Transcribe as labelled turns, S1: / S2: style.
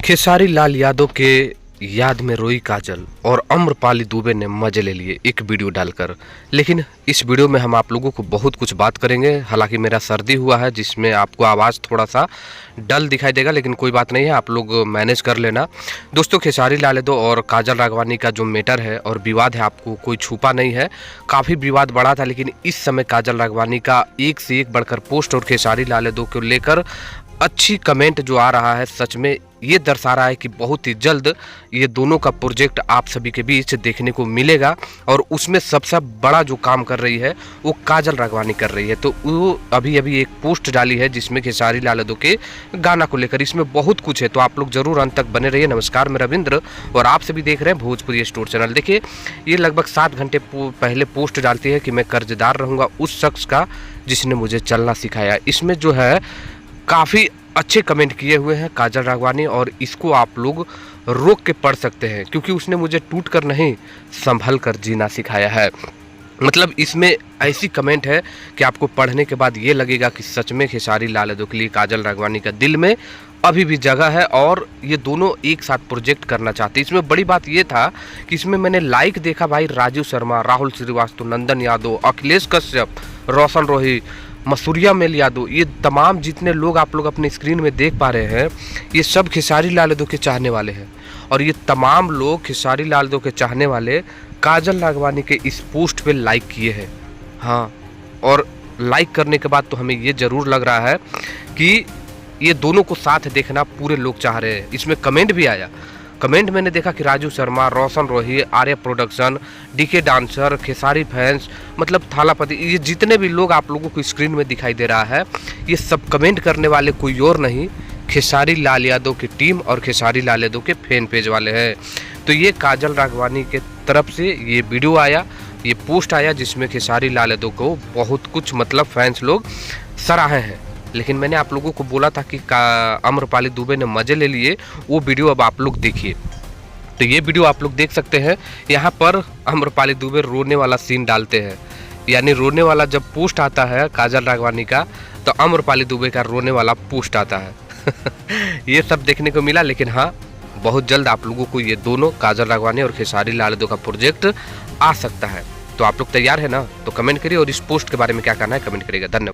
S1: खेसारी लाल यादव के याद में रोई काजल और अम्रपाली दुबे ने मजे ले लिए एक वीडियो डालकर। लेकिन इस वीडियो में हम आप लोगों को बहुत कुछ बात करेंगे। हालांकि मेरा सर्दी हुआ है जिसमें आपको आवाज़ थोड़ा सा डल दिखाई देगा, लेकिन कोई बात नहीं है, आप लोग मैनेज कर लेना। दोस्तों, खेसारी लाल यादव और काजल राघवानी का जो मैटर है और विवाद है, आपको कोई छुपा नहीं है। काफ़ी विवाद बढ़ा था, लेकिन इस समय काजल राघवानी का एक से एक बढ़कर पोस्ट और खेसारी लाल यादव को लेकर अच्छी कमेंट जो आ रहा है, सच में ये दर्शा रहा है कि बहुत ही जल्द ये दोनों का प्रोजेक्ट आप सभी के बीच देखने को मिलेगा। और उसमें सबसे बड़ा जो काम कर रही है वो काजल राघवानी कर रही है। तो वो अभी एक पोस्ट डाली है जिसमें खेसारी लाल यादव के गाना को लेकर, इसमें बहुत कुछ है, तो आप लोग जरूर अंत तक बने रहिए। नमस्कार, मैं रविंद्र और आप सभी देख रहे हैं भोजपुरी स्टोर चैनल। देखिए, ये लगभग 7 घंटे पहले पोस्ट डालती है कि मैं कर्जदार रहूँगा उस शख्स का जिसने मुझे चलना सिखाया। इसमें जो है काफ़ी अच्छे कमेंट किए हुए हैं काजल राघवानी, और इसको आप लोग रोक के पढ़ सकते हैं क्योंकि उसने मुझे टूट कर नहीं संभल कर जीना सिखाया है। मतलब इसमें ऐसी कमेंट है कि आपको पढ़ने के बाद ये लगेगा कि सच में खेसारी लाल यादव के लिए काजल राघवानी का दिल में अभी भी जगह है और ये दोनों एक साथ प्रोजेक्ट करना चाहते हैं। इसमें बड़ी बात ये था कि इसमें मैंने लाइक देखा भाई, राजीव शर्मा, राहुल श्रीवास्तव, नंदन यादव, अखिलेश कश्यप, रोशन रोही, मसूरिया मेल यादव, ये तमाम जितने लोग आप लोग अपने स्क्रीन में देख पा रहे हैं, ये सब खेसारी लाल यादव के चाहने वाले हैं। और ये तमाम लोग खेसारी लाल यादव के चाहने वाले काजल राघवानी के इस पोस्ट पे लाइक किए हैं। हाँ, और लाइक करने के बाद तो हमें ये ज़रूर लग रहा है कि ये दोनों को साथ देखना पूरे लोग चाह रहे हैं। इसमें कमेंट भी आया, कमेंट मैंने देखा कि Raju Sharma, Roshan Rohi, Arya production, DK dancer, Khesari fans, मतलब थालापति, ये जितने भी लोग आप लोगों को स्क्रीन में दिखाई दे रहा है, ये सब कमेंट करने वाले कोई और नहीं, खेसारी लाल यादव की टीम और खेसारी लाल यादव के फैन पेज वाले हैं। तो ये काजल राघवानी के तरफ से ये वीडियो आया, ये पोस्ट आया जिसमें खेसारी लाल यादव को बहुत कुछ मतलब फैंस लोग सराहे हैं। लेकिन मैंने आप लोगों को बोला था कि अम्रपाली दुबे ने मजे ले लिए, वो वीडियो अब आप लोग देखिए। तो ये वीडियो आप लोग देख सकते हैं, यहाँ पर अम्रपाली दुबे रोने वाला सीन डालते हैं, यानी रोने वाला जब पोस्ट आता है काजल राघवानी का, तो अम्रपाली दुबे का रोने वाला पोस्ट आता है। ये सब देखने को मिला। लेकिन हाँ, बहुत जल्द आप लोगों को ये दोनों काजल राघवानी और खेसारी लाल यादव का प्रोजेक्ट आ सकता है। तो आप लोग तैयार है ना? तो कमेंट करिए और इस पोस्ट के बारे में क्या कहना है कमेंट करिएगा। धन्यवाद।